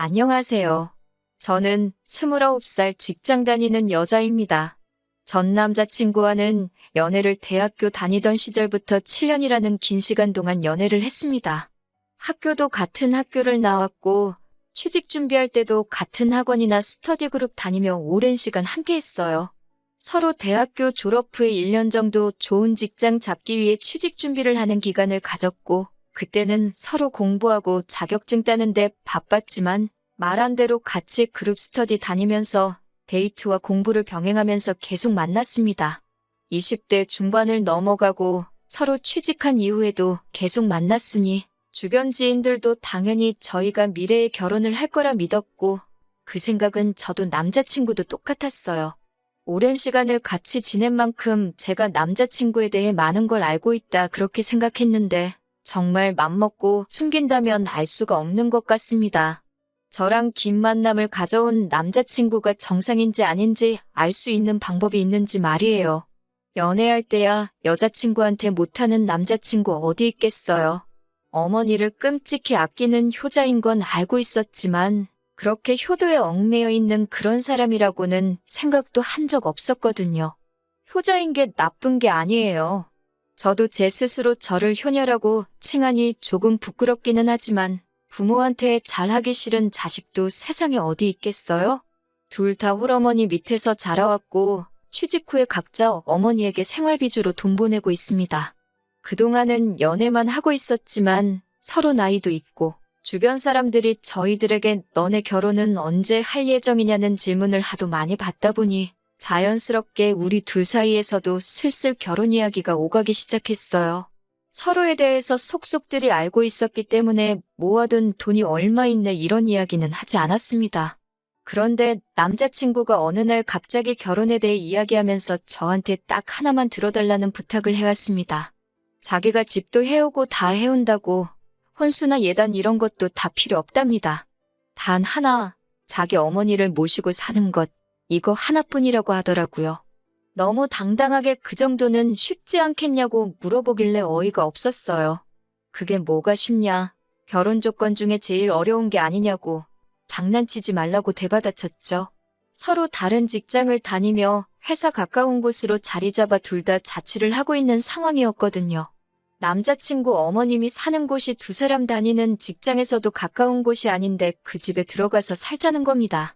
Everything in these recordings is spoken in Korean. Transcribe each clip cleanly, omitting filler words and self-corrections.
안녕하세요. 저는 29살 직장 다니는 여자입니다. 전 남자친구와는 연애를 대학교 다니던 시절부터 7년이라는 긴 시간 동안 연애를 했습니다. 학교도 같은 학교를 나왔고 취직 준비할 때도 같은 학원이나 스터디 그룹 다니며 오랜 시간 함께 했어요. 서로 대학교 졸업 후에 1년 정도 좋은 직장 잡기 위해 취직 준비를 하는 기간을 가졌고 그때는 서로 공부하고 자격증 따는데 바빴지만 말한 대로 같이 그룹 스터디 다니면서 데이트와 공부를 병행하면서 계속 만났습니다. 20대 중반을 넘어가고 서로 취직한 이후에도 계속 만났으니 주변 지인들도 당연히 저희가 미래에 결혼을 할 거라 믿었고 그 생각은 저도 남자친구도 똑같았어요. 오랜 시간을 같이 지낸 만큼 제가 남자친구에 대해 많은 걸 알고 있다 그렇게 생각했는데 정말 맘먹고 숨긴다면 알 수가 없는 것 같습니다. 저랑 긴 만남을 가져온 남자친구가 정상인지 아닌지 알 수 있는 방법이 있는지 말이에요. 연애할 때야 여자친구한테 못하는 남자친구 어디 있겠어요. 어머니를 끔찍히 아끼는 효자인 건 알고 있었지만 그렇게 효도에 얽매여 있는 그런 사람이라고는 생각도 한 적 없었거든요. 효자인 게 나쁜 게 아니에요. 저도 제 스스로 저를 효녀라고 칭하니 조금 부끄럽기는 하지만 부모한테 잘하기 싫은 자식도 세상에 어디 있겠어요? 둘 다 홀어머니 밑에서 자라왔고 취직 후에 각자 어머니에게 생활비주로 돈 보내고 있습니다. 그동안은 연애만 하고 있었지만 서로 나이도 있고 주변 사람들이 저희들에게 너네 결혼은 언제 할 예정이냐는 질문을 하도 많이 받다 보니 자연스럽게 우리 둘 사이에서도 슬슬 결혼 이야기가 오가기 시작했어요. 서로에 대해서 속속들이 알고 있었기 때문에 모아둔 돈이 얼마 있네 이런 이야기는 하지 않았습니다. 그런데 남자친구가 어느 날 갑자기 결혼에 대해 이야기하면서 저한테 딱 하나만 들어달라는 부탁을 해왔습니다. 자기가 집도 해오고 다 해온다고 혼수나 예단 이런 것도 다 필요 없답니다. 단 하나, 자기 어머니를 모시고 사는 것, 이거 하나뿐이라고 하더라고요. 너무 당당하게 그 정도는 쉽지 않겠냐고 물어보길래 어이가 없었어요. 그게 뭐가 쉽냐? 결혼 조건 중에 제일 어려운 게 아니냐고 장난치지 말라고 되받아쳤죠. 서로 다른 직장을 다니며 회사 가까운 곳으로 자리 잡아 둘 다 자취를 하고 있는 상황이었거든요. 남자친구 어머님이 사는 곳이 두 사람 다니는 직장에서도 가까운 곳이 아닌데 그 집에 들어가서 살자는 겁니다.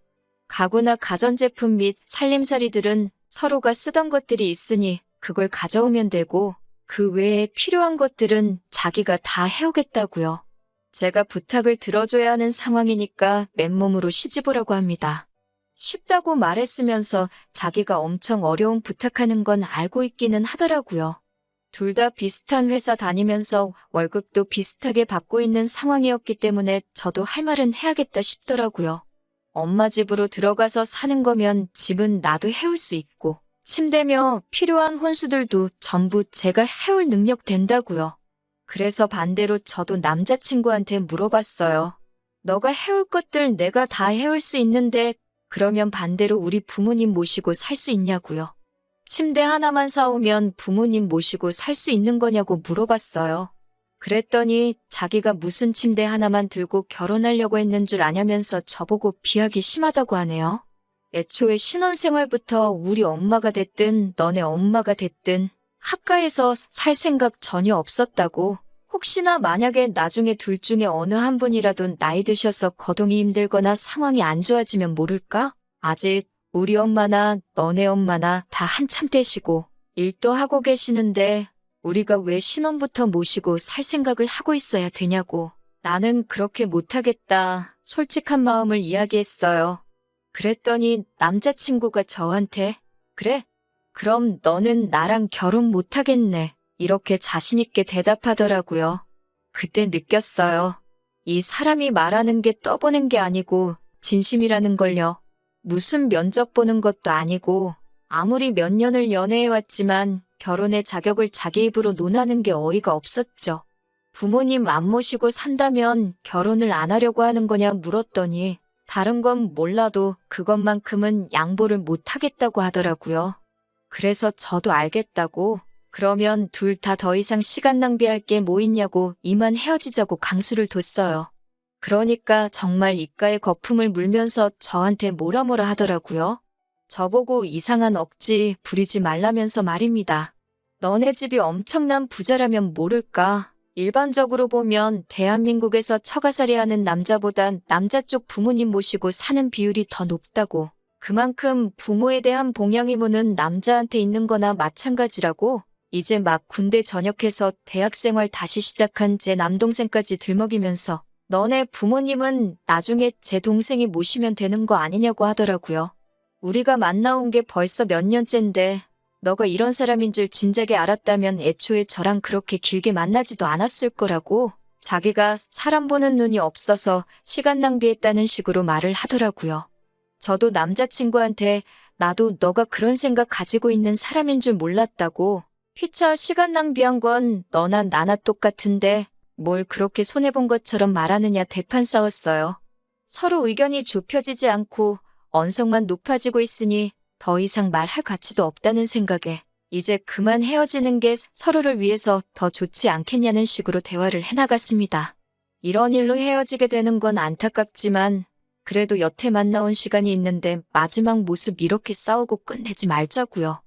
가구나 가전제품 및 살림살이들은 서로가 쓰던 것들이 있으니 그걸 가져오면 되고 그 외에 필요한 것들은 자기가 다 해오겠다고요. 제가 부탁을 들어줘야 하는 상황이니까 맨몸으로 시집오라고 합니다. 쉽다고 말했으면서 자기가 엄청 어려운 부탁하는 건 알고 있기는 하더라고요. 둘 다 비슷한 회사 다니면서 월급도 비슷하게 받고 있는 상황이었기 때문에 저도 할 말은 해야겠다 싶더라고요. 엄마 집으로 들어가서 사는 거면 집은 나도 해올 수 있고 침대며 필요한 혼수들도 전부 제가 해올 능력 된다고요. 그래서 반대로 저도 남자친구한테 물어봤어요. 너가 해올 것들 내가 다 해올 수 있는데 그러면 반대로 우리 부모님 모시고 살 수 있냐고요. 침대 하나만 사오면 부모님 모시고 살 수 있는 거냐고 물어봤어요. 그랬더니 자기가 무슨 침대 하나만 들고 결혼하려고 했는 줄 아냐면서 저보고 비하기 심하다고 하네요. 애초에 신혼생활부터 우리 엄마가 됐든 너네 엄마가 됐든 합가해서 살 생각 전혀 없었다고. 혹시나 만약에 나중에 둘 중에 어느 한 분이라도 나이 드셔서 거동이 힘들거나 상황이 안 좋아지면 모를까? 아직 우리 엄마나 너네 엄마나 다 한참 되시고 일도 하고 계시는데 우리가 왜 신혼부터 모시고 살 생각을 하고 있어야 되냐고. 나는 그렇게 못하겠다. 솔직한 마음을 이야기했어요. 그랬더니 남자친구가 저한테 그래? 그럼 너는 나랑 결혼 못하겠네. 이렇게 자신있게 대답하더라고요. 그때 느꼈어요. 이 사람이 말하는 게 떠보는 게 아니고 진심이라는 걸요. 무슨 면접 보는 것도 아니고 아무리 몇 년을 연애해왔지만 결혼의 자격을 자기 입으로 논하는 게 어이가 없었죠. 부모님 안 모시고 산다면 결혼을 안 하려고 하는 거냐 물었더니 다른 건 몰라도 그것만큼은 양보를 못 하겠다고 하더라고요. 그래서 저도 알겠다고 그러면 둘 다 더 이상 시간 낭비할 게 뭐 있냐고 이만 헤어지자고 강수를 뒀어요. 그러니까 정말 입가에 거품을 물면서 저한테 뭐라 하더라고요. 저보고 이상한 억지 부리지 말라면서 말입니다. 너네 집이 엄청난 부자라면 모를까? 일반적으로 보면 대한민국에서 처가살이 하는 남자보단 남자 쪽 부모님 모시고 사는 비율이 더 높다고. 그만큼 부모에 대한 봉양 의무는 남자한테 있는 거나 마찬가지라고. 이제 막 군대 전역해서 대학생활 다시 시작한 제 남동생까지 들먹이면서 너네 부모님은 나중에 제 동생이 모시면 되는 거 아니냐고 하더라고요. 우리가 만나온 게 벌써 몇 년째인데 너가 이런 사람인 줄 진작에 알았다면 애초에 저랑 그렇게 길게 만나지도 않았을 거라고. 자기가 사람 보는 눈이 없어서 시간 낭비했다는 식으로 말을 하더라고요. 저도 남자친구한테 나도 너가 그런 생각 가지고 있는 사람인 줄 몰랐다고. 피차 시간 낭비한 건 너나 나나 똑같은데 뭘 그렇게 손해본 것처럼 말하느냐 대판 싸웠어요. 서로 의견이 좁혀지지 않고 언성만 높아지고 있으니 더 이상 말할 가치도 없다는 생각에 이제 그만 헤어지는 게 서로를 위해서 더 좋지 않겠냐는 식으로 대화를 해나갔습니다. 이런 일로 헤어지게 되는 건 안타깝지만 그래도 여태 만나온 시간이 있는데 마지막 모습 이렇게 싸우고 끝내지 말자고요.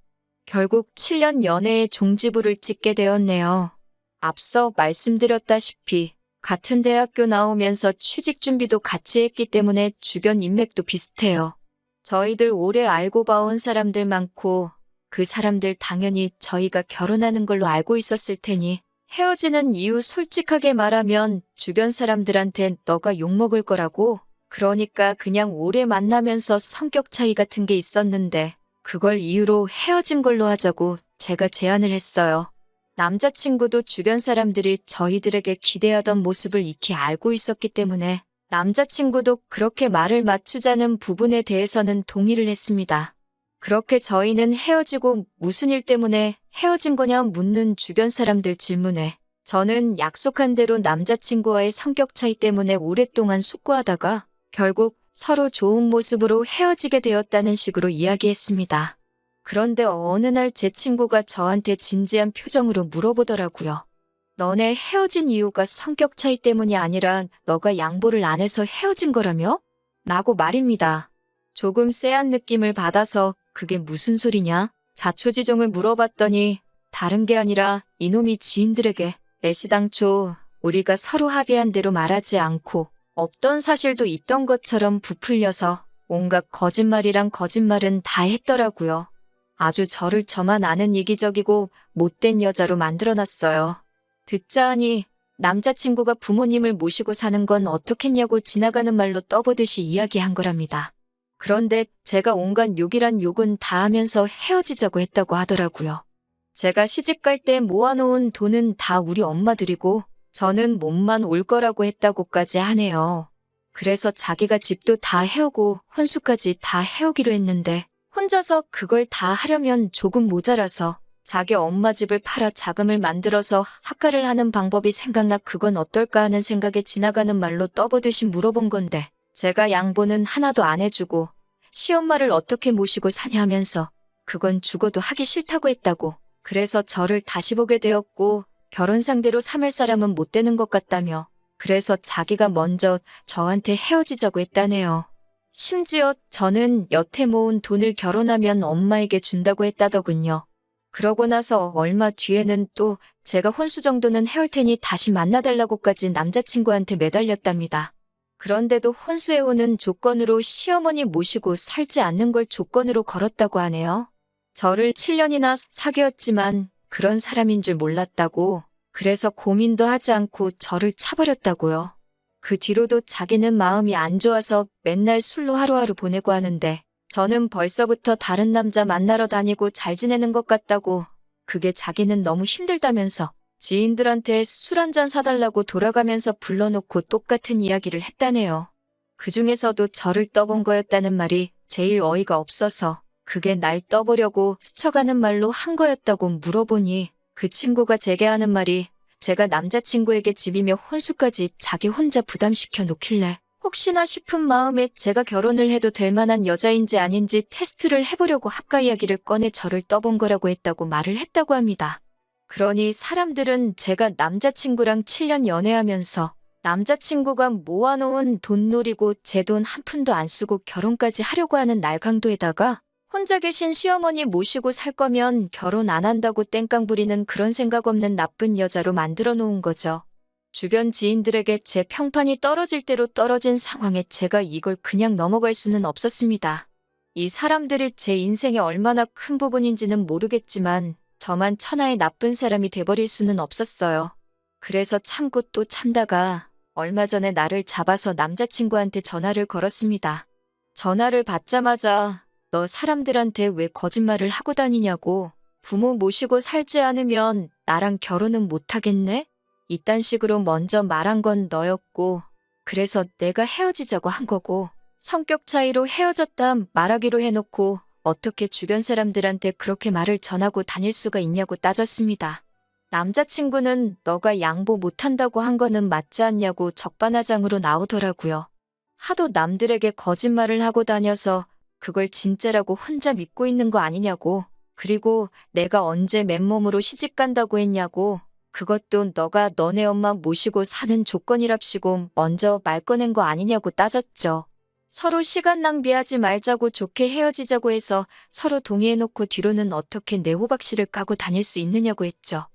결국 7년 연애에 종지부를 찍게 되었네요. 앞서 말씀드렸다시피 같은 대학교 나오면서 취직 준비도 같이 했기 때문에 주변 인맥도 비슷해요. 저희들 오래 알고 봐온 사람들 많고 그 사람들 당연히 저희가 결혼하는 걸로 알고 있었을 테니 헤어지는 이유 솔직하게 말하면 주변 사람들한텐 너가 욕먹을 거라고. 그러니까 그냥 오래 만나면서 성격 차이 같은 게 있었는데 그걸 이유로 헤어진 걸로 하자고 제가 제안을 했어요. 남자친구도 주변 사람들이 저희들에게 기대하던 모습을 익히 알고 있었기 때문에 남자친구도 그렇게 말을 맞추자는 부분에 대해서는 동의를 했습니다. 그렇게 저희는 헤어지고 무슨 일 때문에 헤어진 거냐 묻는 주변 사람들 질문에 저는 약속한 대로 남자친구와의 성격 차이 때문에 오랫동안 숙고하다가 결국 서로 좋은 모습으로 헤어지게 되었다는 식으로 이야기했습니다. 그런데 어느 날 제 친구가 저한테 진지한 표정으로 물어보더라고요. 너네 헤어진 이유가 성격 차이 때문이 아니라 너가 양보를 안 해서 헤어진 거라며? 라고 말입니다. 조금 쎄한 느낌을 받아서 그게 무슨 소리냐? 자초지종을 물어봤더니 다른 게 아니라 이놈이 지인들에게 애시당초 우리가 서로 합의한 대로 말하지 않고 없던 사실도 있던 것처럼 부풀려서 온갖 거짓말이랑 거짓말은 다 했더라고요. 아주 저를 저만 아는 이기적이고 못된 여자로 만들어놨어요. 듣자 하니 남자친구가 부모님을 모시고 사는 건 어떻겠냐고 지나가는 말로 떠보듯이 이야기한 거랍니다. 그런데 제가 온갖 욕이란 욕은 다 하면서 헤어지자고 했다고 하더라고요. 제가 시집갈 때 모아놓은 돈은 다 우리 엄마 드리고 저는 몸만 올 거라고 했다고까지 하네요. 그래서 자기가 집도 다 해오고 혼수까지 다 해오기로 했는데 혼자서 그걸 다 하려면 조금 모자라서 자기 엄마 집을 팔아 자금을 만들어서 학가를 하는 방법이 생각나 그건 어떨까 하는 생각에 지나가는 말로 떠보듯이 물어본 건데 제가 양보는 하나도 안 해주고 시엄마를 어떻게 모시고 사냐 하면서 그건 죽어도 하기 싫다고 했다고. 그래서 저를 다시 보게 되었고 결혼 상대로 삼을 사람은 못 되는 것 같다며 그래서 자기가 먼저 저한테 헤어지자고 했다네요. 심지어 저는 여태 모은 돈을 결혼하면 엄마에게 준다고 했다더군요. 그러고 나서 얼마 뒤에는 또 제가 혼수 정도는 해올 테니 다시 만나달라고까지 남자친구한테 매달렸답니다. 그런데도 혼수해오는 조건으로 시어머니 모시고 살지 않는 걸 조건으로 걸었다고 하네요. 저를 7년이나 사귀었지만 그런 사람인 줄 몰랐다고. 그래서 고민도 하지 않고 저를 차버렸다고요. 그 뒤로도 자기는 마음이 안 좋아서 맨날 술로 하루하루 보내고 하는데 저는 벌써부터 다른 남자 만나러 다니고 잘 지내는 것 같다고. 그게 자기는 너무 힘들다면서 지인들한테 술 한잔 사달라고 돌아가면서 불러놓고 똑같은 이야기를 했다네요. 그중에서도 저를 떠본 거였다는 말이 제일 어이가 없어서 그게 날 떠보려고 스쳐가는 말로 한 거였다고 물어보니 그 친구가 제게 하는 말이 제가 남자친구에게 집이며 혼수까지 자기 혼자 부담시켜 놓길래 혹시나 싶은 마음에 제가 결혼을 해도 될 만한 여자인지 아닌지 테스트를 해보려고 학가 이야기를 꺼내 저를 떠본 거라고 했다고 말을 했다고 합니다. 그러니 사람들은 제가 남자친구랑 7년 연애하면서 남자친구가 모아놓은 돈 노리고 제 돈 한 푼도 안 쓰고 결혼까지 하려고 하는 날강도에다가 혼자 계신 시어머니 모시고 살 거면 결혼 안 한다고 땡깡 부리는 그런 생각 없는 나쁜 여자로 만들어 놓은 거죠. 주변 지인들에게 제 평판이 떨어질 대로 떨어진 상황에 제가 이걸 그냥 넘어갈 수는 없었습니다. 이 사람들이 제 인생의 얼마나 큰 부분인지는 모르겠지만 저만 천하의 나쁜 사람이 돼버릴 수는 없었어요. 그래서 참고 또 참다가 얼마 전에 나를 잡아서 남자친구한테 전화를 걸었습니다. 전화를 받자마자 너 사람들한테 왜 거짓말을 하고 다니냐고, 부모 모시고 살지 않으면 나랑 결혼은 못하겠네? 이딴 식으로 먼저 말한 건 너였고, 그래서 내가 헤어지자고 한 거고, 성격 차이로 헤어졌다 말하기로 해놓고 어떻게 주변 사람들한테 그렇게 말을 전하고 다닐 수가 있냐고 따졌습니다. 남자친구는 너가 양보 못한다고 한 거는 맞지 않냐고 적반하장으로 나오더라고요. 하도 남들에게 거짓말을 하고 다녀서 그걸 진짜라고 혼자 믿고 있는 거 아니냐고, 그리고 내가 언제 맨몸으로 시집 간다고 했냐고, 그것도 너가 너네 엄마 모시고 사는 조건이랍시고 먼저 말 꺼낸 거 아니냐고 따졌죠. 서로 시간 낭비하지 말자고 좋게 헤어지자고 해서 서로 동의해놓고 뒤로는 어떻게 내 호박씨를 까고 다닐 수 있느냐고 했죠.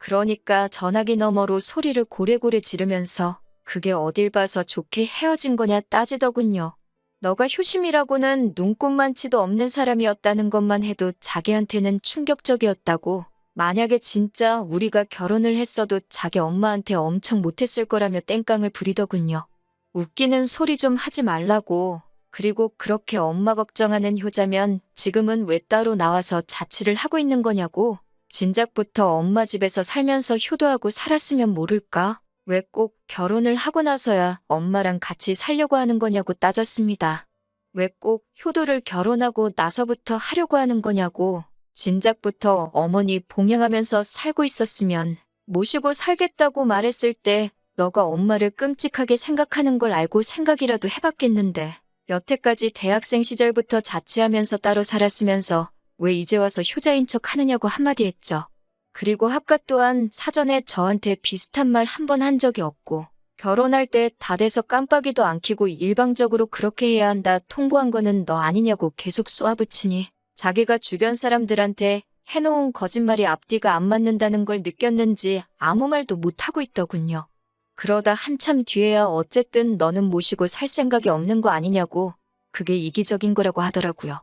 그러니까 전화기 너머로 소리를 고래고래 지르면서 그게 어딜 봐서 좋게 헤어진 거냐 따지더군요. 너가 효심이라고는 눈꼽만치도 없는 사람이었다는 것만 해도 자기한테는 충격적이었다고, 만약에 진짜 우리가 결혼을 했어도 자기 엄마한테 엄청 못했을 거라며 땡깡을 부리더군요. 웃기는 소리 좀 하지 말라고. 그리고 그렇게 엄마 걱정하는 효자면 지금은 왜 따로 나와서 자취를 하고 있는 거냐고. 진작부터 엄마 집에서 살면서 효도하고 살았으면 모를까? 왜 꼭 결혼을 하고 나서야 엄마랑 같이 살려고 하는 거냐고 따졌습니다. 왜 꼭 효도를 결혼하고 나서부터 하려고 하는 거냐고. 진작부터 어머니 봉양하면서 살고 있었으면 모시고 살겠다고 말했을 때 너가 엄마를 끔찍하게 생각하는 걸 알고 생각이라도 해봤겠는데, 여태까지 대학생 시절부터 자취하면서 따로 살았으면서 왜 이제 와서 효자인 척 하느냐고 한마디 했죠. 그리고 합가 또한 사전에 저한테 비슷한 말 한 번 한 적이 없고, 결혼할 때 다 돼서 깜빡이도 안 켜고 일방적으로 그렇게 해야 한다 통보한 거는 너 아니냐고 계속 쏘아붙이니 자기가 주변 사람들한테 해놓은 거짓말이 앞뒤가 안 맞는다는 걸 느꼈는지 아무 말도 못하고 있더군요. 그러다 한참 뒤에야 어쨌든 너는 모시고 살 생각이 없는 거 아니냐고, 그게 이기적인 거라고 하더라고요.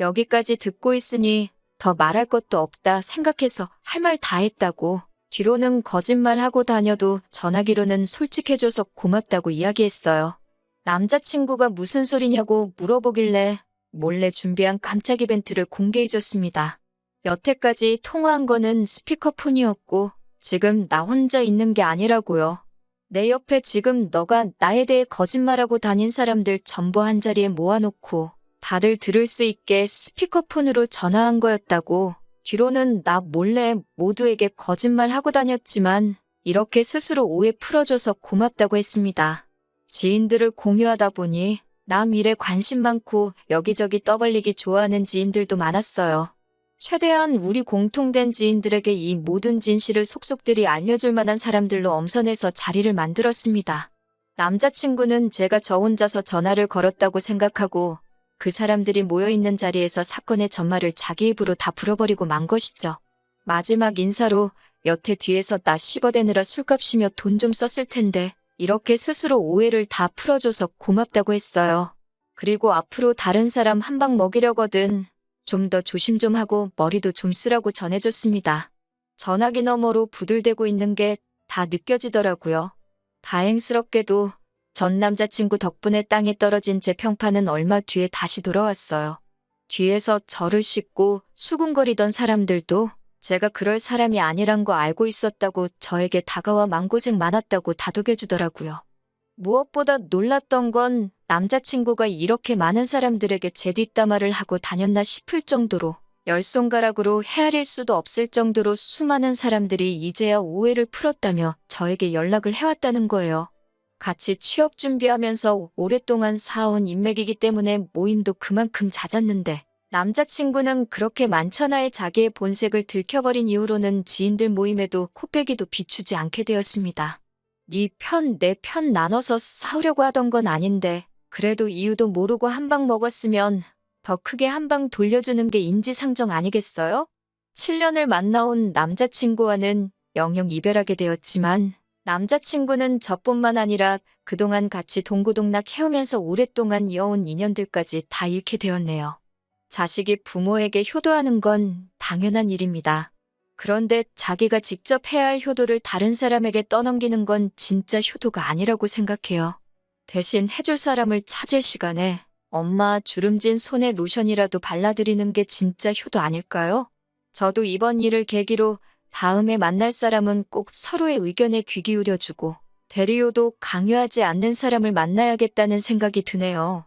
여기까지 듣고 있으니 더 말할 것도 없다 생각해서 할 말 다 했다고, 뒤로는 거짓말하고 다녀도 전화기로는 솔직해줘서 고맙다고 이야기했어요. 남자친구가 무슨 소리냐고 물어보길래 몰래 준비한 깜짝 이벤트를 공개해줬습니다. 여태까지 통화한 거는 스피커폰이었고 지금 나 혼자 있는 게 아니라고요. 내 옆에 지금 너가 나에 대해 거짓말하고 다닌 사람들 전부 한자리에 모아놓고 다들 들을 수 있게 스피커폰으로 전화한 거였다고. 뒤로는 나 몰래 모두에게 거짓말하고 다녔지만 이렇게 스스로 오해 풀어줘서 고맙다고 했습니다. 지인들을 공유하다 보니 남 일에 관심 많고 여기저기 떠벌리기 좋아하는 지인들도 많았어요. 최대한 우리 공통된 지인들에게 이 모든 진실을 속속들이 알려줄 만한 사람들로 엄선해서 자리를 만들었습니다. 남자친구는 제가 저 혼자서 전화를 걸었다고 생각하고 그 사람들이 모여있는 자리에서 사건의 전말을 자기 입으로 다 불어버리고 만 것이죠. 마지막 인사로 여태 뒤에서 나 씹어대느라 술값이며 돈 좀 썼을 텐데 이렇게 스스로 오해를 다 풀어줘서 고맙다고 했어요. 그리고 앞으로 다른 사람 한 방 먹이려거든 좀 더 조심 좀 하고 머리도 좀 쓰라고 전해줬습니다. 전화기 너머로 부들대고 있는 게 다 느껴지더라고요. 다행스럽게도 전 남자친구 덕분에 땅에 떨어진 제 평판은 얼마 뒤에 다시 돌아왔어요. 뒤에서 저를 씻고 수군거리던 사람들도 제가 그럴 사람이 아니란 거 알고 있었다고 저에게 다가와 마음고생 많았다고 다독여주더라고요. 무엇보다 놀랐던 건 남자친구가 이렇게 많은 사람들에게 제 뒷담화를 하고 다녔나 싶을 정도로 열 손가락으로 헤아릴 수도 없을 정도로 수많은 사람들이 이제야 오해를 풀었다며 저에게 연락을 해왔다는 거예요. 같이 취업 준비하면서 오랫동안 쌓아온 인맥이기 때문에 모임도 그만큼 잦았는데 남자친구는 그렇게 만천하에 자기의 본색을 들켜버린 이후로는 지인들 모임에도 코빼기도 비추지 않게 되었습니다. 네 편, 내 편 나눠서 싸우려고 하던 건 아닌데, 그래도 이유도 모르고 한 방 먹었으면 더 크게 한 방 돌려주는 게 인지상정 아니겠어요? 7년을 만나온 남자친구와는 영영 이별하게 되었지만, 남자친구는 저뿐만 아니라 그동안 같이 동고동락 해오면서 오랫동안 이어온 인연들까지 다 잃게 되었네요. 자식이 부모에게 효도하는 건 당연한 일입니다. 그런데 자기가 직접 해야 할 효도를 다른 사람에게 떠넘기는 건 진짜 효도가 아니라고 생각해요. 대신 해줄 사람을 찾을 시간에 엄마 주름진 손에 로션이라도 발라드리는 게 진짜 효도 아닐까요? 저도 이번 일을 계기로 다음에 만날 사람은 꼭 서로의 의견에 귀 기울여주고 대리효도 강요하지 않는 사람을 만나야겠다는 생각이 드네요.